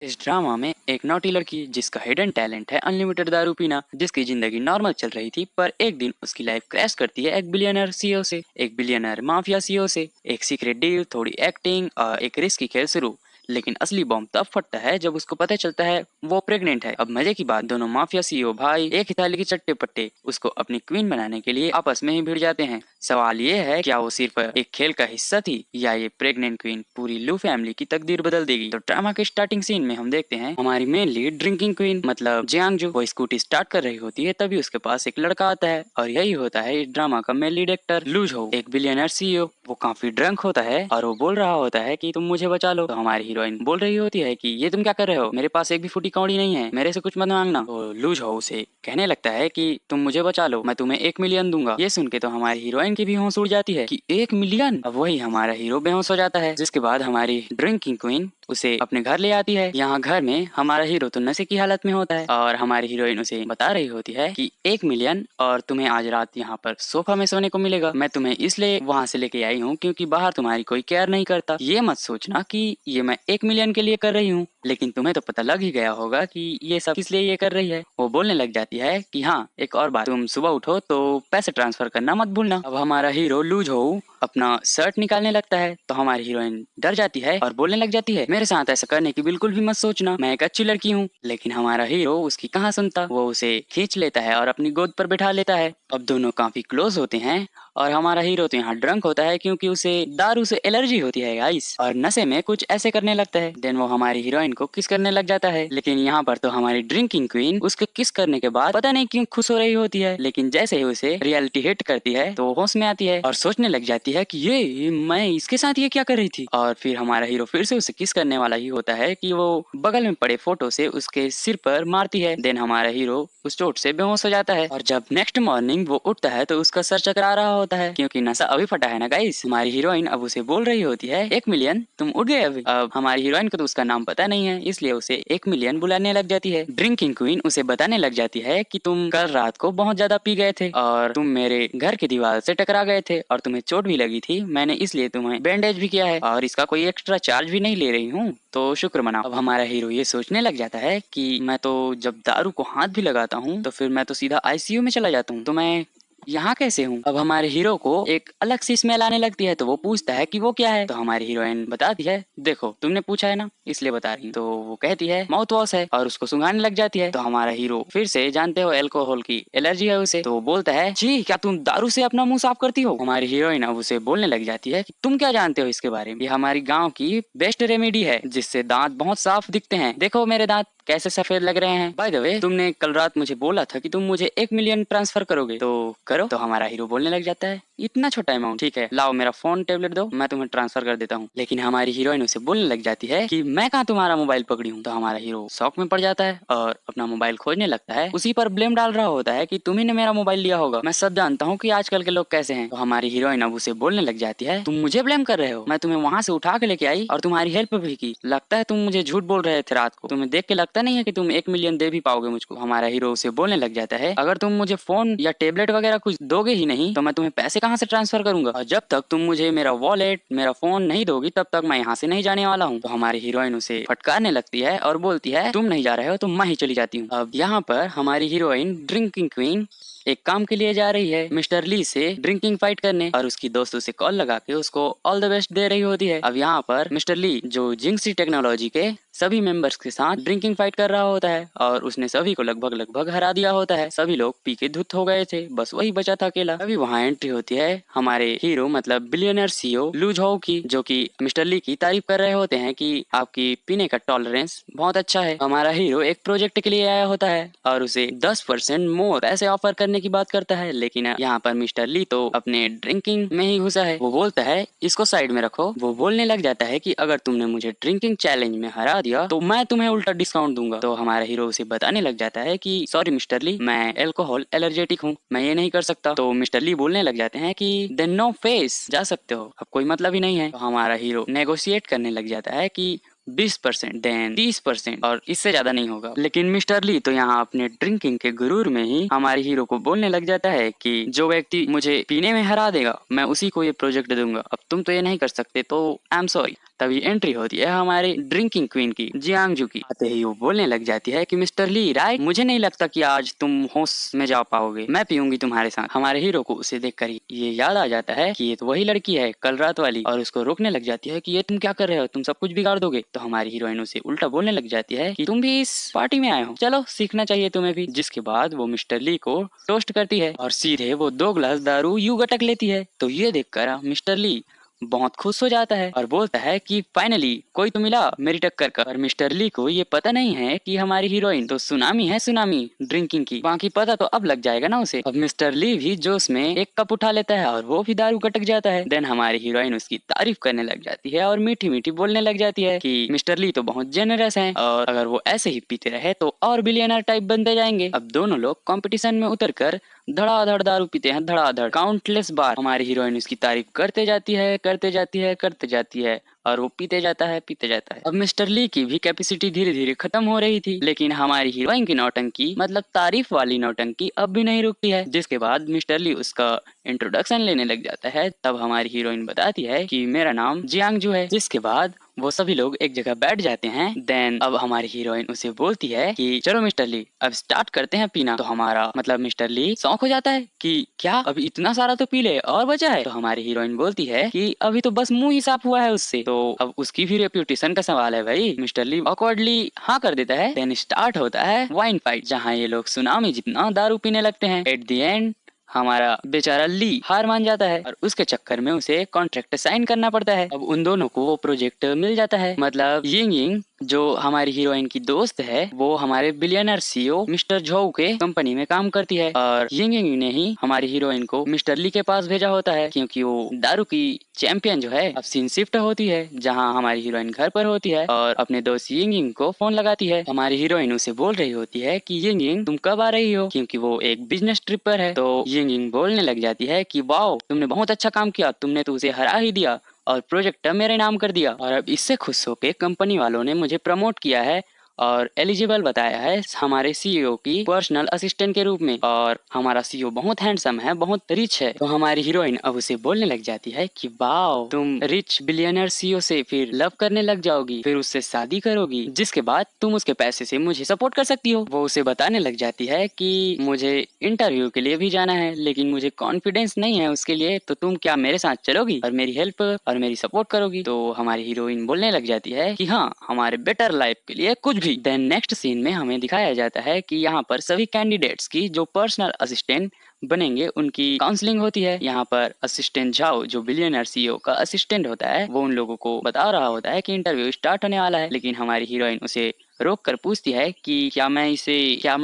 इस ड्रामा में एक नौटी लड़की जिसका हिडन टैलेंट है अनलिमिटेड दारू पीना, जिसकी जिंदगी नॉर्मल चल रही थी, पर एक दिन उसकी लाइफ क्रैश करती है एक बिलियनर सीईओ से, एक बिलियनर माफिया सीईओ से। एक सीक्रेट डील, थोड़ी एक्टिंग और एक रिस्की खेल शुरू। लेकिन असली बॉम्ब तब फटता है जब उसको पता चलता है वो प्रेग्नेंट है। अब मजे की बात, दोनों माफिया सीईओ भाई एक ही थाली के चट्टे पट्टे उसको अपनी क्वीन बनाने के लिए आपस में ही भिड़ जाते हैं। सवाल ये है, क्या वो सिर्फ एक खेल का हिस्सा थी या ये प्रेग्नेंट क्वीन पूरी लू फैमिली की तकदीर बदल देगी। तो ड्रामा के स्टार्टिंग सीन में हम देखते हैं हमारी मेन लीड ड्रिंकिंग क्वीन मतलब जियांगजू, वो स्कूटी स्टार्ट कर रही होती है, तभी उसके पास एक लड़का आता है और यही होता है इस ड्रामा का मेन लीड एक्टर लू झोउ, एक बिलियनर सीईओ। वो काफी ड्रंक होता है और वो बोल रहा होता है कि तुम मुझे बचा लो। तो हमारी हीरोइन बोल रही होती है कि ये तुम क्या कर रहे हो, मेरे पास एक भी फूटी कौड़ी नहीं है, मेरे से कुछ मत मांगना। तो लू झोउ से कहने लगता है कि तुम मुझे बचा लो, मैं तुम्हें 1 मिलियन दूंगा। ये सुन के तो हमारी हीरोइन की भी होश उड़ जाती है कि 1 मिलियन। अब वही हमारा हीरो बेहोश हो जाता है, जिसके बाद हमारी ड्रिंकिंग क्वीन उसे अपने घर ले आती है। यहाँ घर में हमारा हीरो तो नशे की हालत में होता है और हमारी हीरोइन उसे बता रही होती है कि 1 मिलियन और तुम्हें आज रात यहाँ पर सोफा में सोने को मिलेगा। मैं तुम्हें इसलिए वहाँ से लेके आई हूँ क्योंकि बाहर तुम्हारी कोई केयर नहीं करता। ये मत सोचना कि ये मैं 1 मिलियन के लिए कर रही हूँ, लेकिन तुम्हें तो पता लग ही गया होगा कि ये सब किस लिए ये कर रही है। वो बोलने लग जाती है कि हाँ, एक और बात, तुम सुबह उठो तो पैसे ट्रांसफर करना मत भूलना। अब हमारा हीरो लूज हो अपना शर्ट निकालने लगता है तो हमारी हीरोइन डर जाती है और बोलने लग जाती है, मेरे साथ ऐसा करने की बिल्कुल भी मत सोचना, मैं एक अच्छी लड़की हूँ। लेकिन हमारा हीरो उसकी कहाँ सुनता, वो उसे खींच लेता है और अपनी गोद पर बैठा लेता है। अब दोनों काफी क्लोज होते हैं और हमारा हीरो तो यहाँ ड्रंक होता है क्योंकि उसे दारू से एलर्जी होती है गाइस, और नशे में कुछ ऐसे करने लगता है। देन वो हमारी हीरोइन को किस करने लग जाता है, लेकिन यहाँ पर तो हमारी ड्रिंकिंग क्वीन उसके किस करने के बाद पता नहीं क्यों खुश हो रही होती है, लेकिन जैसे ही उसे रियलिटी हिट करती है तो होश में आती है और सोचने लग जाती है कि ये मैं इसके साथ ये क्या कर रही थी। और फिर हमारा हीरो फिर से उसे किस करने वाला ही होता है कि वो बगल में पड़े फोटो से उसके सिर पर मारती है। देन हमारा हीरो उस चोट से बेहोश हो जाता है और जब नेक्स्ट मॉर्निंग वो उठता है तो उसका सर चकरा रहा होता है क्योंकि नशा अभी फटा है ना गाइस। हमारी हीरोइन अब उसे बोल रही होती है 1 मिलियन तुम उठ गए अभी। अब हमारी हीरोइन को तो उसका नाम पता नहीं है, इसलिए उसे 1 मिलियन बुलाने लग जाती है। ड्रिंकिंग क्वीन उसे बताने लग जाती है कि तुम कल रात को बहुत ज्यादा पी गए थे और तुम मेरे घर की दीवार से टकरा गए थे और तुम्हें चोट भी लगी थी, मैंने इसलिए तुम्हें बैंडेज भी किया है और इसका कोई एक्स्ट्रा चार्ज भी नहीं ले रही हूँ, तो शुक्र मनाओ। अब हमारा हीरो ये सोचने लग जाता है कि मैं तो जब दारू को हाथ भी लगाता हूँ तो फिर मैं तो सीधा आईसीयू में चला जाता हूँ, तो मैं यहाँ कैसे हूँ। अब हमारे हीरो को एक अलग सी स्मेल आने लगती है तो वो पूछता है कि वो क्या है, तो हमारी हीरोइन बताती है देखो तुमने पूछा है ना इसलिए बता रही हूँ। तो वो कहती है माउथ वॉश है और उसको सुंघाने लग जाती है। तो हमारा हीरो फिर से, जानते हो अल्कोहल की एलर्जी है उसे, तो वो बोलता है जी क्या तुम दारू से अपना मुंह साफ करती हो। हमारी हीरोइन अब उसे बोलने लग जाती है कि तुम क्या जानते हो इसके बारे में, ये हमारी गाँव की बेस्ट रेमेडी है जिससे दांत बहुत साफ दिखते हैं, देखो मेरे दांत कैसे सफेद लग रहे हैं। बाय द वे तुमने कल रात मुझे बोला था कि तुम मुझे 1 मिलियन ट्रांसफर करोगे, तो करो। तो हमारा हीरो बोलने लग जाता है इतना छोटा अमाउंट, ठीक है लाओ मेरा फोन टेबलेट दो मैं तुम्हें ट्रांसफर कर देता हूँ। लेकिन हमारी हीरोइन उसे बोलने लग जाती है कि मैं कहाँ तुम्हारा मोबाइल पकड़ी हूँ। तो हमारा हीरो शॉक में पड़ जाता है और अपना मोबाइल खोजने लगता है, उसी पर ब्लेम डाल रहा होता है कि तुम्ही ने मेरा मोबाइल लिया होगा, मैं सब जानता हूँ कि आजकल के लोग कैसे हैं। तो हमारी हीरोइन अब उसे बोलने लग जाती है तुम मुझे ब्लेम कर रहे हो, मैं तुम्हें वहां से उठा के लेके आई और तुम्हारी हेल्प भी की, लगता है तुम मुझे झूठ बोल रहे थे रात को, तुम्हें देख के लगता नहीं है कि तुम 1 मिलियन दे भी पाओगे मुझको। हमारा हीरो उसे बोलने लग जाता है अगर तुम मुझे फोन या टेबलेट वगैरह कुछ दोगे ही नहीं तो मैं तुम्हें पैसे कहाँ से ट्रांसफर करूंगा, और जब तक तुम मुझे मेरा वॉलेट मेरा फोन नहीं दोगी तब तक मैं यहाँ से नहीं जाने वाला हूँ। तो हमारी हीरोइन उसे फटकारने लगती है और बोलती है तुम नहीं जा रहे हो तो मैं ही चली जाती हूँ। अब यहाँ पर हमारी हीरोइन ड्रिंकिंग क्वीन एक काम के लिए जा रही है मिस्टर ली से ड्रिंकिंग फाइट करने और उसकी दोस्त उसे कॉल लगा के उसको ऑल द बेस्ट दे रही होती है। अब यहाँ पर मिस्टर ली जो जिंक्सी टेक्नोलॉजी के सभी मेंबर्स के साथ ड्रिंकिंग फाइट कर रहा होता है और उसने सभी को लगभग लगभग हरा दिया होता है, सभी लोग पी के धुत हो गए थे, बस वही बचा था अकेला। अभी वहाँ एंट्री होती है हमारे हीरो मतलब बिलियनर सीईओ लू झाओ की, जो कि मिस्टर ली की तारीफ कर रहे होते हैं कि आपकी पीने का टॉलरेंस बहुत अच्छा है। हमारा हीरो एक प्रोजेक्ट के लिए आया होता है और उसे 10% मोर पैसे ऑफर करने की बात करता है, लेकिन यहाँ पर मिस्टर ली तो अपने ड्रिंकिंग में ही घुसा है। वो बोलता है इसको साइड में रखो। वो बोलने लग जाता है कि अगर तुमने मुझे ड्रिंकिंग चैलेंज में हरा दिया तो मैं तुम्हें उल्टा डिस्काउंट दूंगा। तो हमारा हीरो उसे बताने लग जाता है कि सॉरी मिस्टर ली, मैं अल्कोहल एलर्जेटिक हूँ, मैं ये नहीं कर सकता। तो मिस्टर ली बोलने लग जाते हैं कि देन नो फेस, जा सकते हो, अब कोई मतलब ही नहीं है। तो हमारा हीरो नेगोशिएट करने लग जाता है कि 20%, देन 30% और इससे ज्यादा नहीं होगा। लेकिन मिस्टर ली तो यहाँ अपने ड्रिंकिंग के गुरूर में ही हमारे हीरो को बोलने लग जाता है कि जो व्यक्ति मुझे पीने में हरा देगा मैं उसी को ये प्रोजेक्ट दूंगा, अब तुम तो ये नहीं कर सकते तो आई एम सॉरी। तभी एंट्री होती है हमारे ड्रिंकिंग क्वीन की, जियांगजू की। आते ही वो बोलने लग जाती है कि मिस्टर ली राइट, मुझे नहीं लगता कि आज तुम होश में जा पाओगे, मैं पीऊंगी तुम्हारे साथ। हमारे हीरो को उसे देखकर ये याद आ जाता है कि ये तो वही लड़की है कल रात वाली, और उसको रोकने लग जाती है कि ये तुम क्या कर रहे हो, तुम सब कुछ बिगाड़ दोगे। तो हमारी हीरोइन उसे उल्टा बोलने लग जाती है कि तुम भी इस पार्टी में आए हो, चलो सीखना चाहिए तुम्हें भी। जिसके बाद वो मिस्टर ली को टोस्ट करती है और सीधे वो 2 ग्लास दारू यूं गटक लेती है। तो ये देखकर मिस्टर ली बहुत खुश हो जाता है और बोलता है कि फाइनली कोई तो मिला मेरी टक्कर का। और मिस्टर ली को ये पता नहीं है कि हमारी हीरोइन तो सुनामी है, सुनामी ड्रिंकिंग की, बाकी पता तो अब लग जाएगा ना उसे। अब मिस्टर ली भी जोश में एक कप उठा लेता है और वो भी दारू गटक जाता है। देन हमारी हीरोइन उसकी तारीफ करने लग जाती है और मीठी मीठी बोलने लग जाती है कि मिस्टर ली तो बहुत जेनरस हैं और अगर वो ऐसे ही पीते रहे तो और बिलियनर टाइप बनते जाएंगे। अब दोनों लोग कंपटीशन में उतर कर धड़ाधड़ दारू पीते हैं, धड़ाधड़ काउंटलेस बार। हमारी हीरोइन उसकी तारीफ करते जाती है, करते जाती है, करते जाती है और वो पीते जाता है, पीते जाता है। अब मिस्टर ली की भी कैपेसिटी धीरे धीरे खत्म हो रही थी, लेकिन हमारी हीरोइन की नौटंकी मतलब तारीफ वाली नौटंकी अब भी नहीं रुकती है। जिसके बाद मिस्टर ली उसका इंट्रोडक्शन लेने लग जाता है। तब हमारी हीरोइन बताती है कि मेरा नाम जियांगजू है। जिसके बाद वो सभी लोग एक जगह बैठ जाते हैं। देन अब हमारी हीरोइन उसे बोलती है कि चलो मिस्टर ली अब स्टार्ट करते हैं पीना। तो हमारा मतलब मिस्टर ली शौक हो जाता है कि क्या अभी इतना सारा तो पी ले और बचा है। तो हमारी हीरोइन बोलती है कि अभी तो बस मुंह ही साफ हुआ है उससे, तो अब उसकी भी रेप्यूटेशन का सवाल है भाई। मिस्टर ली ऑकवर्डली हाँ कर देता है। देन स्टार्ट होता है वाइन फाइट, जहाँ ये लोग सुनामी जितना दारू पीने लगते हैं। एट द एंड हमारा बेचारा ली हार मान जाता है और उसके चक्कर में उसे कॉन्ट्रैक्ट साइन करना पड़ता है। अब उन दोनों को वो प्रोजेक्ट मिल जाता है। मतलब यिंग यिंग जो हमारी हीरोइन की दोस्त है वो हमारे बिलियनर सीईओ मिस्टर झोउ के कंपनी में काम करती है और यिंग यिंग ने ही हमारी हीरोइन को मिस्टर ली के पास भेजा होता है, क्योंकि वो दारू की चैंपियन जो है। अब सीन शिफ्ट होती है जहाँ हमारी हीरोइन घर पर होती है और अपने दोस्त यिंग यिंग को फोन लगाती है। हमारी हीरोइन उसे बोल रही होती है कि यिंग यिंग तुम कब आ रही हो, क्योंकि वो एक बिजनेस ट्रिप पर है। तो यिंग यिंग बोलने लग जाती है कि वाओ तुमने बहुत अच्छा काम किया, तुमने तो उसे हरा ही दिया और प्रोजेक्ट मेरे नाम कर दिया, और अब इससे खुश होकर कंपनी वालों ने मुझे प्रमोट किया है और एलिजिबल बताया है हमारे सीईओ की पर्सनल असिस्टेंट के रूप में। और हमारा सीईओ बहुत हैंडसम है, बहुत रिच है। तो हमारी हीरोइन अब उसे बोलने लग जाती है कि वाओ तुम रिच बिलियनर सीईओ से फिर लव करने लग जाओगी, फिर उससे शादी करोगी, जिसके बाद तुम उसके पैसे से मुझे सपोर्ट कर सकती हो। वो उसे बताने लग जाती है कि मुझे इंटरव्यू के लिए भी जाना है लेकिन मुझे कॉन्फिडेंस नहीं है उसके लिए, तो तुम क्या मेरे साथ चलोगी और मेरी हेल्प और मेरी सपोर्ट करोगी। तो हमारी हीरोइन बोलने लग जाती है कि हाँ हमारे बेटर लाइफ के लिए कुछ भी। देन नेक्स्ट सीन में हमें दिखाया जाता है कि यहाँ पर सभी कैंडिडेट्स की जो पर्सनल असिस्टेंट बनेंगे उनकी काउंसलिंग होती है। यहाँ पर असिस्टेंट झाओ जो बिलियनर सीईओ का असिस्टेंट होता है वो उन लोगों को बता रहा होता है कि इंटरव्यू स्टार्ट होने वाला है, लेकिन हमारी हीरोइन उसे रोक कर पूछती है कि क्या मैं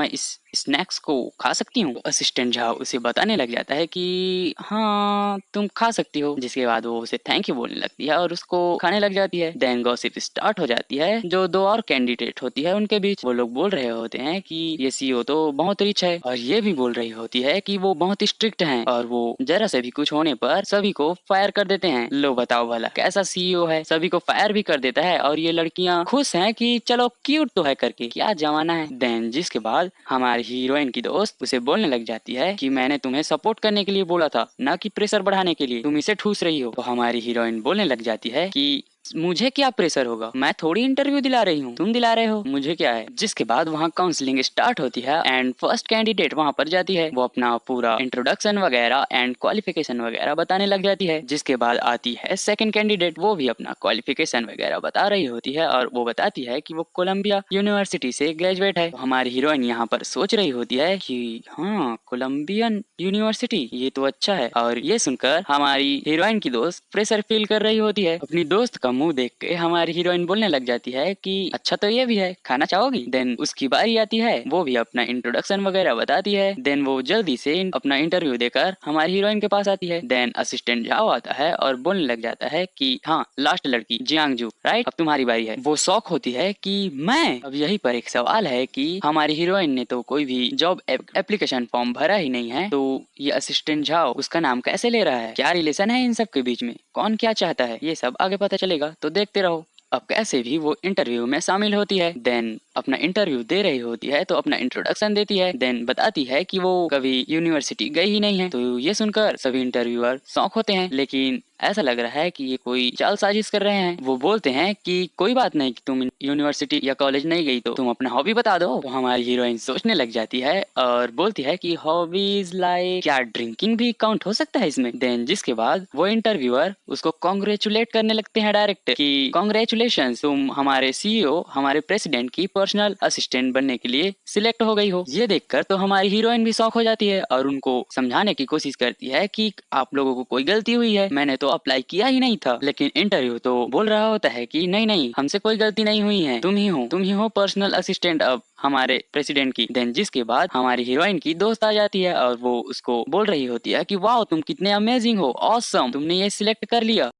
इस स्नैक्स को खा सकती हूँ। असिस्टेंट झाओ उसे बताने लग जाता है कि हाँ तुम खा सकती हो। जिसके बाद वो उसे थैंक यू बोलने लगती है और उसको खाने लग जाती है। देन गॉसिप स्टार्ट हो जाती है जो 2 और कैंडिडेट होती है उनके बीच। वो लोग बोल रहे होते हैं कि ये सीईओ तो बहुत रिच है, और ये भी बोल रही होती है कि वो बहुत स्ट्रिक्ट हैं और वो जरा से भी कुछ होने पर सभी को फायर कर देते हैं। लो बताओ भला कैसा सीईओ है, सभी को फायर भी कर देता है और ये लड़कियां खुश हैं कि चलो क्यूट तो है करके, क्या जमाना है। देन जिसके बाद हमारी हीरोइन की दोस्त उसे बोलने लग जाती है कि मैंने तुम्हें सपोर्ट करने के लिए बोला था, ना कि प्रेशर बढ़ाने के लिए, तुम इसे ठूस रही हो। तो हमारी हीरोइन बोलने लग जाती है कि मुझे क्या प्रेशर होगा, मैं थोड़ी इंटरव्यू दिला रही हूँ, तुम दिला रहे हो, मुझे क्या है। जिसके बाद वहाँ काउंसलिंग स्टार्ट होती है एंड फर्स्ट कैंडिडेट वहाँ पर जाती है। वो अपना पूरा इंट्रोडक्शन वगैरह एंड क्वालिफिकेशन वगैरह बताने लग जाती है। जिसके बाद आती है सेकंड कैंडिडेट, वो भी अपना क्वालिफिकेशन वगैरह बता रही होती है और वो बताती है कि वो कोलंबिया यूनिवर्सिटी से ग्रेजुएट है। तो हमारी हीरोइन यहाँ पर सोच रही होती है कि हाँ कोलंबियन यूनिवर्सिटी, ये तो अच्छा है। और ये सुनकर हमारी हीरोइन की दोस्त प्रेशर फील कर रही होती है। अपनी दोस्त का मुंह देख के हमारी हीरोइन बोलने लग जाती है कि अच्छा तो ये भी है, खाना चाहोगी। देन उसकी बारी आती है, वो भी अपना इंट्रोडक्शन वगैरह बताती है। देन वो जल्दी से अपना इंटरव्यू देकर हमारी हीरोइन के पास आती है। देन असिस्टेंट जाओ आता है और बोलने लग जाता है कि हाँ लास्ट लड़की जियांगजू राइट, अब तुम्हारी बारी है। वो शॉक होती है कि मैं। अब यही पर एक सवाल है कि हमारी हीरोइन ने तो कोई भी जॉब एप्लीकेशन फॉर्म भरा ही नहीं है, तो ये असिस्टेंट जाओ उसका नाम कैसे ले रहा है, क्या रिलेशन है इन सब के बीच में, कौन क्या चाहता है, ये सब आगे पता चलेगा, तो देखते रहो। अब कैसे भी वो इंटरव्यू में शामिल होती है। देन अपना इंटरव्यू दे रही होती है तो अपना इंट्रोडक्शन देती है। देन बताती है कि वो कभी यूनिवर्सिटी गई ही नहीं है। तो ये सुनकर सभी इंटरव्यूअर शॉक होते हैं, लेकिन ऐसा लग रहा है कि ये कोई चाल साजिश कर रहे हैं। वो बोलते हैं कि कोई बात नहीं कि तुम यूनिवर्सिटी या कॉलेज नहीं गई तो तुम अपना हॉबी बता दो। तो हमारी हीरोइन सोचने लग जाती है और बोलती है कि हॉबीज लाइक क्या ड्रिंकिंग भी काउंट हो सकता है इसमें। देन जिसके बाद वो इंटरव्यूअर उसको कॉन्ग्रेचुलेट करने लगते हैं डायरेक्ट कि कॉन्ग्रेचुलेशन, तुम हमारे सीईओ हमारे प्रेसिडेंट की पर्सनल असिस्टेंट बनने के लिए सिलेक्ट हो गई हो। ये देखकर तो हमारी हीरोइन भी शॉक हो जाती है और उनको समझाने की कोशिश करती है कि आप लोगों को कोई गलती हुई है, मैंने तो अप्लाई किया ही नहीं था। लेकिन इंटरव्यू तो बोल रहा होता है कि नहीं नहीं, हमसे कोई गलती नहीं हुई है, तुम ही हो पर्सनल असिस्टेंट अब हमारे प्रेसिडेंट की। देन जिसके बाद हमारी हीरोइन की दोस्त आ जाती है और वो उसको बोल रही होती है कि वाह तुम कितने अमेजिंग हो, ऑसम, तुमने ये सिलेक्ट कर लिया।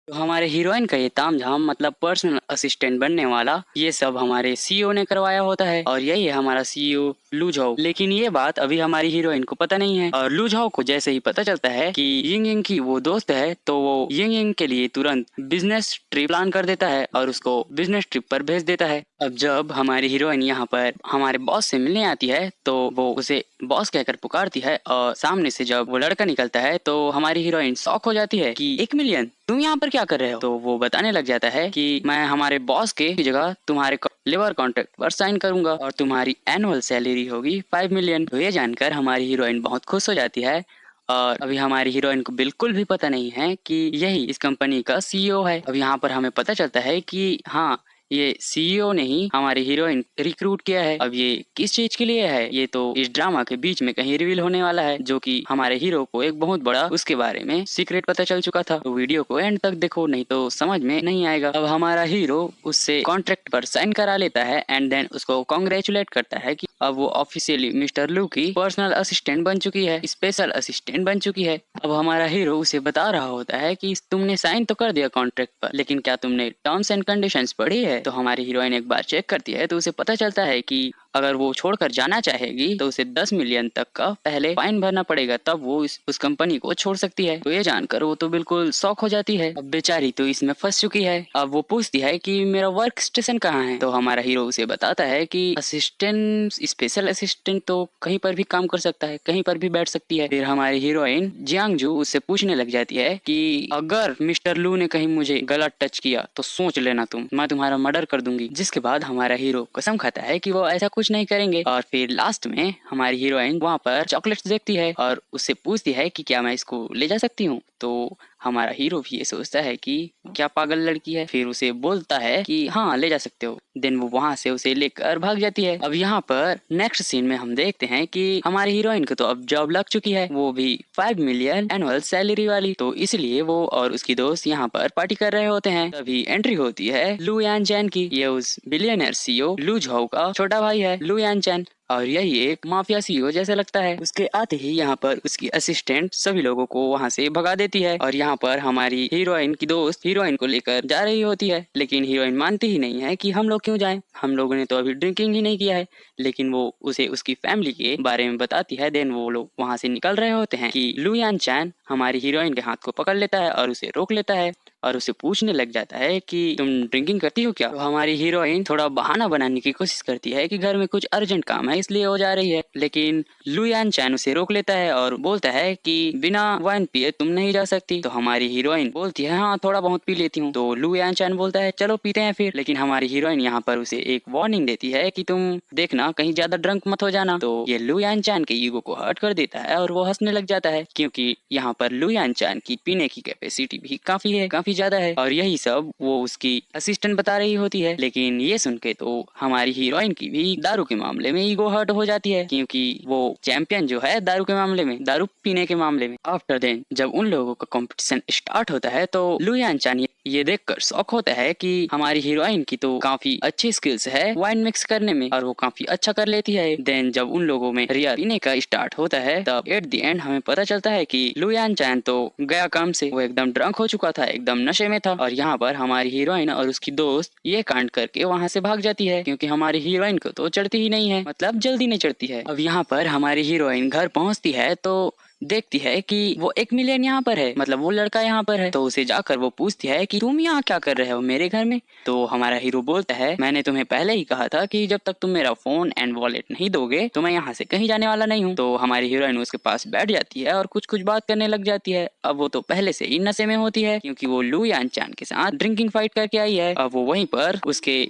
तो हमारे हीरोइन का ये तामझाम मतलब पर्सनल असिस्टेंट बनने वाला ये सब हमारे सीईओ ने करवाया होता है और यही है हमारा सीईओ लू झाओ। लेकिन ये बात अभी हमारी हीरोइन को पता नहीं है और लू झाओ को जैसे ही पता चलता है कि यिंग यिंग की वो दोस्त है तो वो यिंग यिंग के लिए तुरंत बिजनेस ट्रिप प्लान कर देता है और उसको बिजनेस ट्रिप पर भेज देता है। अब जब हमारी हीरोइन यहाँ पर हमारे बॉस से मिलने आती है तो वो उसे बॉस कहकर पुकारती है और सामने से जब वो लड़का निकलता है तो हमारी हीरोइन शॉक हो जाती है कि 1 मिलियन, तुम यहाँ पर क्या कर रहे हो। तो वो बताने लग जाता है कि मैं हमारे बॉस के जगह तुम्हारे लेबर कॉन्ट्रैक्ट पर साइन करूंगा और तुम्हारी एनुअल सैलरी होगी 5 मिलियन। तो ये जानकर हमारी हीरोइन बहुत खुश हो जाती है और अभी हमारी हीरोइन को बिल्कुल भी पता नहीं है कि यही इस कंपनी का सीईओ है। अब यहाँ पर हमें पता चलता है कि हाँ, ये सीईओ ने ही हमारी हीरोइन रिक्रूट किया है। अब ये किस चीज के लिए है ये तो इस ड्रामा के बीच में कहीं रिवील होने वाला है, जो कि हमारे हीरो को एक बहुत बड़ा उसके बारे में सीक्रेट पता चल चुका था। तो वीडियो को एंड तक देखो नहीं तो समझ में नहीं आएगा। अब हमारा हीरो उससे कॉन्ट्रैक्ट पर साइन करा लेता है एंड देन उसको कॉन्ग्रेचुलेट करता है कि अब वो ऑफिशियली मिस्टर लू की पर्सनल असिस्टेंट बन चुकी है, स्पेशल असिस्टेंट बन चुकी है। अब हमारा हीरो उसे बता रहा होता है कि तुमने साइन तो कर दिया कॉन्ट्रैक्ट पर, लेकिन क्या तुमने टर्म्स एंड कंडीशंस पढ़ी है। तो हमारी हीरोइन एक बार चेक करती है तो उसे पता चलता है कि अगर वो छोड़कर जाना चाहेगी तो उसे 10 मिलियन तक का पहले फाइन भरना पड़ेगा, तब वो उस कंपनी को छोड़ सकती है। तो ये जानकर वो तो बिल्कुल शॉक हो जाती है। अब बेचारी तो इसमें फंस चुकी है। अब वो पूछती है कि मेरा वर्क स्टेशन कहाँ है। तो हमारा हीरो उसे बताता है कि असिस्टेंट, स्पेशल असिस्टेंट तो कहीं पर भी काम कर सकता है, कहीं पर भी बैठ सकती है। फिर हमारी हीरोइन जियांगजू उससे पूछने लग जाती है कि अगर मिस्टर लू ने कहीं मुझे गलत टच किया तो सोच लेना तुम, मैं तुम्हारा मर्डर कर दूंगी। जिसके बाद हमारा हीरो कसम खाता है कि वो ऐसा कुछ नहीं करेंगे। और फिर लास्ट में हमारी हीरोइन वहाँ पर चॉकलेट्स देखती है और उससे पूछती है कि क्या मैं इसको ले जा सकती हूँ। तो हमारा हीरो भी ये सोचता है कि क्या पागल लड़की है, फिर उसे बोलता है कि हाँ ले जा सकते हो। देन वो वहाँ से उसे लेकर भाग जाती है। अब यहाँ पर नेक्स्ट सीन में हम देखते हैं कि हमारी हीरोइन को तो अब जॉब लग चुकी है, वो भी 5 मिलियन एनुअल सैलरी वाली। तो इसलिए वो और उसकी दोस्त यहाँ पर पार्टी कर रहे होते हैं। तभी एंट्री होती है लू यान चैन की। ये उस बिलियनर सीईओ लू झाओ का छोटा भाई है लू यान चैन और यही एक माफिया सीईओ जैसा लगता है। उसके आते ही यहाँ पर उसकी असिस्टेंट सभी लोगों को वहाँ से भगा देती है और यहाँ पर हमारी हीरोइन की दोस्त हीरोइन को लेकर जा रही होती है, लेकिन हीरोइन मानती ही नहीं है कि हम लोग क्यों जाएं, हम लोगों ने तो अभी ड्रिंकिंग ही नहीं किया है। लेकिन वो उसे उसकी फैमिली के बारे में बताती है। देन वो लोग वहाँ से निकल रहे होते हैं कि लू यान चैन हमारी हीरोइन के हाथ को पकड़ लेता है और उसे रोक लेता है और उसे पूछने लग जाता है कि तुम ड्रिंकिंग करती हो क्या। तो हमारी हीरोइन थोड़ा बहाना बनाने की कोशिश करती है कि घर में कुछ अर्जेंट काम है इसलिए हो जा रही है, लेकिन लू यान चैन उसे रोक लेता है और बोलता है कि बिना वाइन पिए तुम नहीं जा सकती। तो हमारी हीरोइन बोलती है हाँ थोड़ा बहुत पी लेती हूँ। तो लू यान चैन बोलता है चलो पीते हैं फिर, लेकिन हमारी हीरोइन यहाँ पर उसे एक वार्निंग देती है कि तुम देखना कहीं ज्यादा ड्रंक मत हो जाना। तो ये लू यान चैन के ईगो को हर्ट कर देता है और वो हंसने लग जाता है, क्योंकि यहाँ पर लू यान चैन की पीने की कैपेसिटी भी काफी ज्यादा है और यही सब वो उसकी असिस्टेंट बता रही होती है। लेकिन ये सुन के तो हमारी हीरोइन की भी दारू के मामले में ईगो हर्ट हो जाती है, क्योंकि वो चैंपियन जो है दारू के मामले में, दारू पीने के मामले में। आफ्टर देन जब उन लोगों का कंपटीशन स्टार्ट होता है तो लू यान चान ये देखकर शौक होता है कि हमारी हीरोइन की तो काफी अच्छी स्किल्स है वाइन मिक्स करने में और वो काफी अच्छा कर लेती है। देन जब उन लोगों में रिया पीने का स्टार्ट होता है तब एट द एंड हमें पता चलता है कि लू यान चैन तो गया काम से, वो एकदम ड्रंक हो चुका था, एकदम नशे में था। और यहाँ पर हमारी हीरोइन और उसकी दोस्त ये कांड करके वहाँ से भाग जाती है, क्योंकि हमारी हीरोइन को तो चढ़ती ही नहीं है, मतलब जल्दी नहीं चढ़ती है। अब यहाँ पर हमारी हीरोइन घर पहुँचती है तो देखती है कि वो 1 मिलियन यहाँ पर है, मतलब वो लड़का यहाँ पर है। तो उसे जाकर वो पूछती है कि तुम यहाँ क्या कर रहे हो मेरे घर में। तो हमारा हीरो बोलता है मैंने तुम्हें पहले ही कहा था कि जब तक तुम मेरा फोन एंड वॉलेट नहीं दोगे तो मैं यहाँ से कहीं जाने वाला नहीं हूँ। तो हमारी हीरोइन उसके पास बैठ जाती है और कुछ कुछ बात करने लग जाती है। अब वो तो पहले से ही नशे में होती है क्योंकि वो लू यान चान के साथ ड्रिंकिंग फाइट करके आई है। अब वो वहीं पर उसके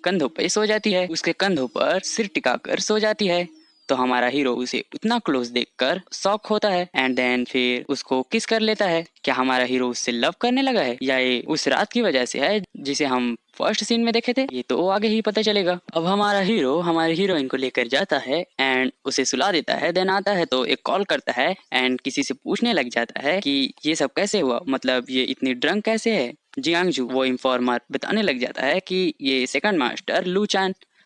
कंधों पे सो जाती है, उसके कंधों पर सिर टिकाकर सो जाती है। तो हमारा हीरो उसे उतना क्लोज देखकर शॉक होता है एंड देन फिर उसको किस कर लेता है। क्या हमारा हीरो उससे लव करने लगा है या ये उस रात की वजह से है जिसे हम फर्स्ट सीन में देखे थे, ये तो आगे ही पता चलेगा। अब हमारा हीरो हमारी हीरोइन को लेकर जाता है एंड उसे सुला देता है। देन आता है तो एक कॉल करता है एंड किसी से पूछने लग जाता है कि ये सब कैसे हुआ, मतलब ये इतनी ड्रंक कैसे है। जियांगजू वो इन्फॉर्मर बताने लग जाता है कि ये सेकंड मास्टर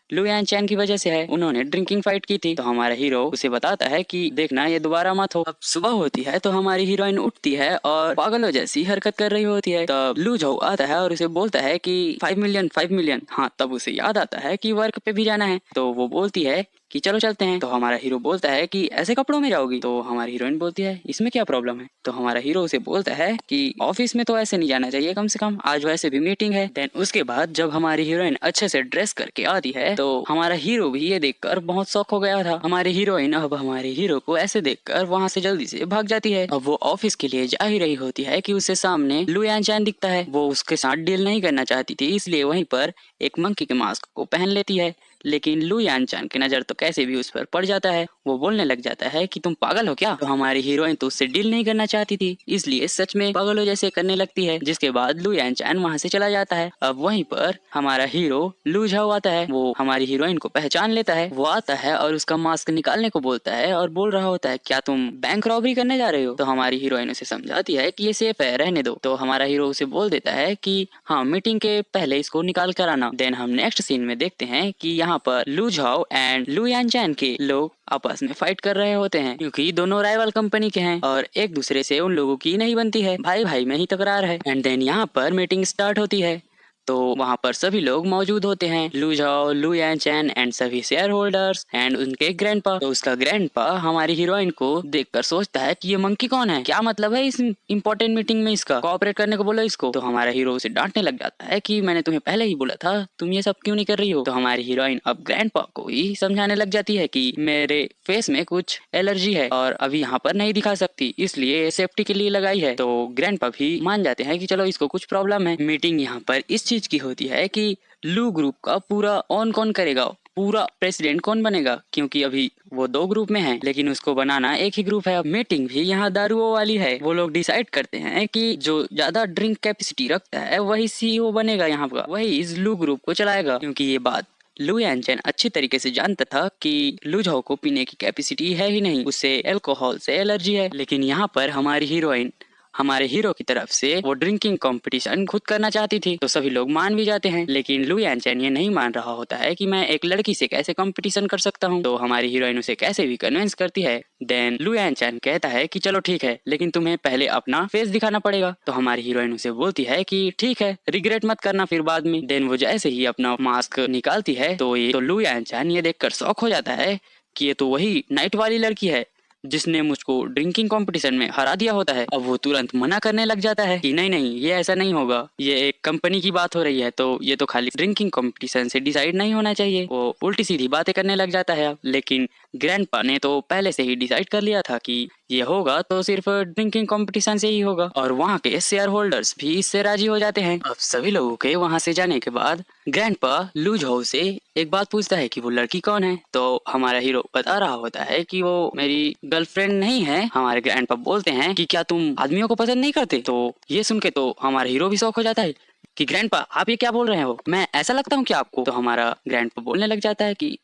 लू यान चैन की वजह से है, उन्होंने ड्रिंकिंग फाइट की थी। तो हमारा हीरो उसे बताता है कि देखना ये दोबारा मत हो। अब सुबह होती है तो हमारी हीरोइन उठती है और पागलों जैसी हरकत कर रही होती है। तब लू झाओ आता है और उसे बोलता है कि 5 मिलियन। हाँ, तब उसे याद आता है कि वर्क पे भी जाना है। तो वो बोलती है कि चलो चलते हैं। तो हमारा हीरो बोलता है कि ऐसे कपड़ों में जाओगी। तो हमारी हीरोइन बोलती है इसमें क्या प्रॉब्लम है। तो हमारा हीरो उसे बोलता है कि ऑफिस में तो ऐसे नहीं जाना चाहिए, कम से कम आज वैसे भी मीटिंग है। देन उसके बाद जब हमारी हीरोइन अच्छे से ड्रेस करके आती है तो हमारा हीरो भी ये देखकर बहुत शॉक हो गया था। हमारी हीरोइन अब हमारे हीरो को ऐसे देखकर वहां से जल्दी से भाग जाती है। अब वो ऑफिस के लिए जा ही रही होती है कि उससे सामने लू यान चैन दिखता है। वो उसके साथ डील नहीं करना चाहती थी, इसलिए वहीं पर एक मंकी के मास्क को पहन लेती है। लेकिन लू यान चान की नजर तो कैसे भी उस पर पड़ जाता है। वो बोलने लग जाता है कि तुम पागल हो क्या। तो हमारी हीरोइन तो उससे डील नहीं करना चाहती थी, इसलिए सच में पागलों जैसे करने लगती है। जिसके बाद लू यान चान वहां से चला जाता है। अब वहीं पर हमारा हीरो लू झाओ आता है। वो हमारी हीरोइन को पहचान लेता है। वो आता है और उसका मास्क निकालने को बोलता है और बोल रहा होता है क्या तुम बैंक रॉबरी करने जा रहे हो। तो हमारी हीरोइन उसे समझाती है कि ये सेफ है, रहने दो। तो हमारा हीरो उसे बोल देता है कि हाँ, मीटिंग के पहले इसको निकाल कर आना। देन हम नेक्स्ट सीन में देखते हैं कि यहाँ पर लू झाओ एंड लू यान चैन के लोग आपस में फाइट कर रहे होते हैं क्योंकि दोनों राइवल कंपनी के हैं और एक दूसरे से उन लोगों की नहीं बनती है, भाई भाई में ही तकरार है। एंड देन यहाँ पर मीटिंग स्टार्ट होती है। तो वहाँ पर सभी लोग मौजूद होते हैं, लू झाओ, लू यान चैन एंड सभी शेयर होल्डर्स एंड उनके ग्रैंडपा। तो उसका ग्रैंडपा हमारी हीरोइन को देखकर सोचता है कि ये मंकी कौन है, क्या मतलब है इस इंपॉर्टेंट मीटिंग में इसका, कोऑपरेट करने को बोलो इसको। तो हमारा हीरो उसे डांटने लग जाता है कि मैंने तुम्हें पहले ही बोला था, तुम ये सब क्यों नहीं कर रही हो। तो हमारी हीरोइन अब ग्रैंडपा को ही समझाने लग जाती है कि मेरे फेस में कुछ एलर्जी है और अभी यहाँ पर नहीं दिखा सकती, इसलिए सेफ्टी के लिए लगाई है। तो ग्रैंडपा भी मान जाते हैं कि चलो इसको कुछ प्रॉब्लम है। मीटिंग यहाँ पर इस चीज की होती है कि लू ग्रुप का पूरा ऑन कौन करेगा, पूरा प्रेसिडेंट कौन बनेगा, क्योंकि अभी वो 2 ग्रुप में है लेकिन उसको बनाना एक ही ग्रुप है। अब मीटिंग भी यहाँ दारुओं वाली है। वो लोग डिसाइड करते हैं कि जो ज्यादा ड्रिंक कैपेसिटी रखता है वही सीईओ बनेगा, यहाँ का वही इस लू ग्रुप को चलाएगा। क्योंकि ये बात लू यान चैन अच्छी तरीके से जानता था कि लू झाओ को पीने की कैपेसिटी है ही नहीं, उसे अल्कोहल से एलर्जी है। लेकिन यहाँ पर हमारी हीरोइन हमारे हीरो की तरफ से वो ड्रिंकिंग कंपटीशन खुद करना चाहती थी। तो सभी लोग मान भी जाते हैं, लेकिन लू यान चैन ये नहीं मान रहा होता है कि मैं एक लड़की से कैसे कंपटीशन कर सकता हूँ। तो हमारी हीरोइन उसे कैसे भी कन्विंस करती है। देन लू यान चैन कहता है कि चलो ठीक है, लेकिन तुम्हें पहले अपना फेस दिखाना पड़ेगा। तो हमारी हीरोइन उसे बोलती है कि ठीक है, रिग्रेट मत करना फिर बाद में। देन वो जैसे ही अपना मास्क निकालती है तो लू यान चैन ये देखकर शॉक हो जाता है कि ये तो वही नाइट वाली लड़की है जिसने मुझको ड्रिंकिंग कंपटीशन में हरा दिया होता है। अब वो तुरंत मना करने लग जाता है कि नहीं नहीं, ये ऐसा नहीं होगा, ये एक कंपनी की बात हो रही है, तो ये तो खाली ड्रिंकिंग कंपटीशन से डिसाइड नहीं होना चाहिए। वो उल्टी सीधी बातें करने लग जाता है। लेकिन ग्रैंडपा ने तो पहले से ही डिसाइड कर लिया था कि ये होगा तो सिर्फ ड्रिंकिंग कंपटीशन से ही होगा और वहाँ के शेयर होल्डर्स भी इससे राजी हो जाते हैं। अब सभी लोगों के वहाँ से जाने के बाद ग्रैंडपा लू झाओ से एक बात पूछता है कि वो लड़की कौन है। तो हमारा हीरो बता रहा होता है कि वो मेरी गर्लफ्रेंड नहीं है। हमारे ग्रैंडपा बोलते हैं कि क्या तुम आदमियों को पसंद नहीं करते। तो ये सुन के तो हमारा हीरो भी शौक हो जाता है कि ग्रैंडपा आप ये क्या बोल रहे हो, मैं ऐसा लगता हूँ क्या आपको। तो हमारा ग्रैंडपा बोलने लग जाता है कि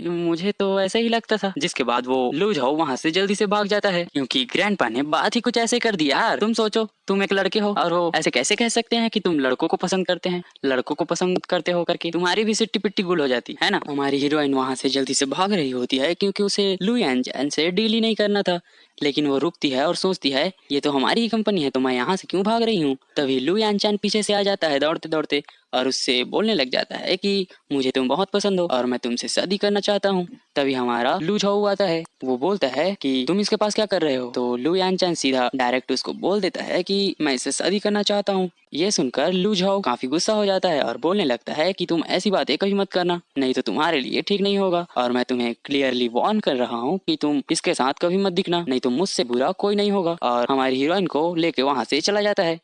मुझे तो ऐसा ही लगता था। जिसके बाद वो लू झाओ वहाँ से जल्दी से भाग जाता है क्योंकि ग्रैंडपा ने बात ही कुछ ऐसे कर दिया। यार तुम सोचो, तुम एक लड़के हो और वो ऐसे कैसे कह सकते हैं कि तुम लड़कों को पसंद करते हैं, लड़कों को पसंद करते हो करके तुम्हारी भी सिट्टी पिट्टी गुल हो जाती है ना। हमारी हीरोइन वहाँ से जल्दी से भाग रही होती है क्योंकि उसे लू यान चैन से डील ही नहीं करना था। लेकिन वो रुकती है और सोचती है ये तो हमारी ही कंपनी है, तो मैं यहाँ से क्यों भाग रही हूँ। तभी लू यान चैन पीछे से आ जाता है दौड़ते दौड़ते और उससे बोलने लग जाता है कि मुझे तुम बहुत पसंद हो और मैं तुमसे शादी करना चाहता हूँ। तभी हमारा लू झाओ आता है। वो बोलता है कि तुम इसके पास क्या कर रहे हो। तो लू यानचान सीधा डायरेक्ट उसको बोल देता है कि मैं इससे शादी करना चाहता हूँ। ये सुनकर लू झाओ काफी गुस्सा हो जाता है और बोलने लगता है कि तुम ऐसी बातें कभी मत करना, नहीं तो तुम्हारे लिए ठीक नहीं होगा और मैं तुम्हें क्लियरली वार्न कर रहा हूँ कि तुम इसके साथ कभी मत दिखना, नहीं तो मुझसे बुरा कोई नहीं होगा। और हमारी हीरोइन को लेके वहाँ से चला जाता है।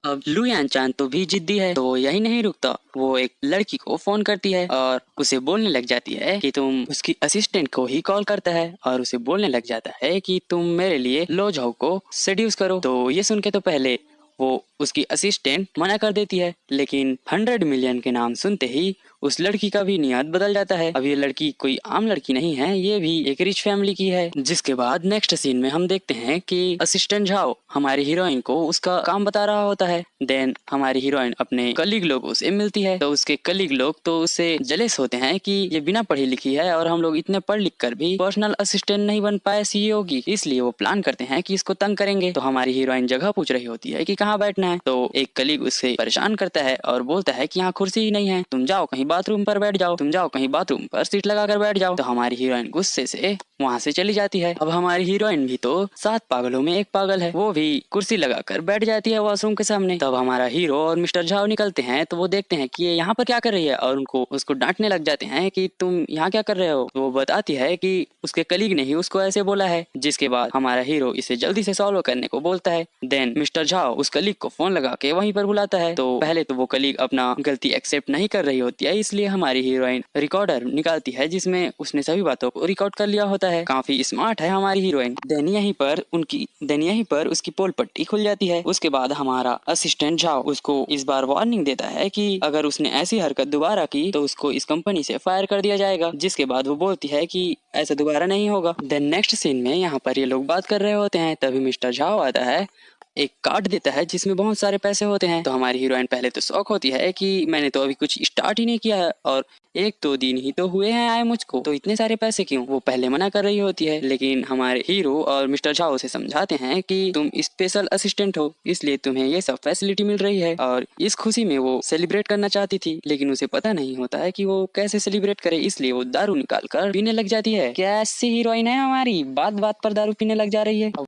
अब लू यानचान तो भी जिद्दी है, तो वो यही नहीं रुकता। वो एक लड़की को फोन करती है और उसे बोलने लग जाती है कि तुम उसकी असिस्टेंट को ही कॉल करता है और उसे बोलने लग जाता है कि तुम मेरे लिए लो झाओ को सेड्यूस करो। तो ये सुन के तो पहले वो उसकी असिस्टेंट मना कर देती है, लेकिन 100 मिलियन के नाम सुनते ही उस लड़की का भी नियत बदल जाता है। अब ये लड़की कोई आम लड़की नहीं है, ये भी एक रिच फैमिली की है। जिसके बाद नेक्स्ट सीन में हम देखते हैं कि असिस्टेंट झाओ हमारी हीरोइन को उसका काम बता रहा होता है। देन हमारी हीरोइन अपने कलीग लोगों से मिलती है, तो उसके कलीग लोग तो उससे जलेस होते हैं कि ये बिना पढ़ी लिखी है और हम लोग इतने पढ़ लिख कर भी पर्सनल असिस्टेंट नहीं बन पाए सीईओ की, इसलिए वो प्लान करते हैं कि इसको तंग करेंगे। तो हमारी हीरोइन जगह पूछ रही होती है कि कहाँ बैठना है। तो एक कलीग उससे परेशान करता है और बोलता है कि यहाँ कुर्सी ही नहीं है, तुम जाओ कहीं बाथरूम पर बैठ जाओ, तुम जाओ कहीं बाथरूम पर सीट लगा कर बैठ जाओ। तो हमारी हीरोइन गुस्से से वहाँ से चली जाती है। अब हमारी हीरोइन भी तो 7 पागलों में एक पागल है, वो भी कुर्सी लगाकर बैठ जाती है वॉशरूम के सामने। तब हमारा हीरो और मिस्टर झाओ निकलते हैं, तो वो देखते हैं कि ये यहाँ पर क्या कर रही है और उनको उसको डांटने लग जाते हैं कि तुम यहाँ क्या कर रहे हो। तो वो बताती है कि उसके कलीग ने ही उसको ऐसे बोला है। जिसके बाद हमारा हीरो इसे जल्दी से सॉल्व करने को बोलता है। देन मिस्टर झाओ उस कलीग को फोन लगा के वहीं पर बुलाता है। तो पहले तो वो कलीग अपना गलती एक्सेप्ट नहीं कर रही होती है, इसलिए हमारी हीरोइन रिकॉर्डर निकालती है जिसमें उसने सभी बातों को रिकॉर्ड कर लिया होता है। काफी स्मार्ट है हमारी हीरोइन। देन यहीं पर उसकी पोल पट्टी खुल जाती है। उसके बाद हमारा असिस्टेंट झाओ उसको इस बार वार्निंग देता है कि अगर उसने ऐसी हरकत दोबारा की तो उसको इस कंपनी से फायर कर दिया जाएगा। जिसके बाद वो बोलती है कि ऐसा दोबारा नहीं होगा। देन नेक्स्ट सीन में यहाँ पर ये लोग बात कर रहे होते हैं, तभी मिस्टर झाओ आता है, एक कार्ड देता है जिसमें बहुत सारे पैसे होते हैं। तो हमारी हीरोइन पहले तो शौक होती है कि मैंने तो अभी कुछ स्टार्ट ही नहीं किया है और 1-2 दिन ही तो हुए हैं आए मुझको, तो इतने सारे पैसे क्यों। वो पहले मना कर रही होती है, लेकिन हमारे हीरो और मिस्टर झाओ से समझाते हैं कि तुम स्पेशल असिस्टेंट हो, इसलिए तुम्हें ये सब फैसिलिटी मिल रही है। और इस खुशी में वो सेलिब्रेट करना चाहती थी, लेकिन उसे पता नहीं होता है कि वो कैसे सेलिब्रेट करे, इसलिए वो दारू निकाल कर पीने लग जाती है। कैसी हीरोइन है हमारी, बात बात पर दारू पीने लग जा रही है।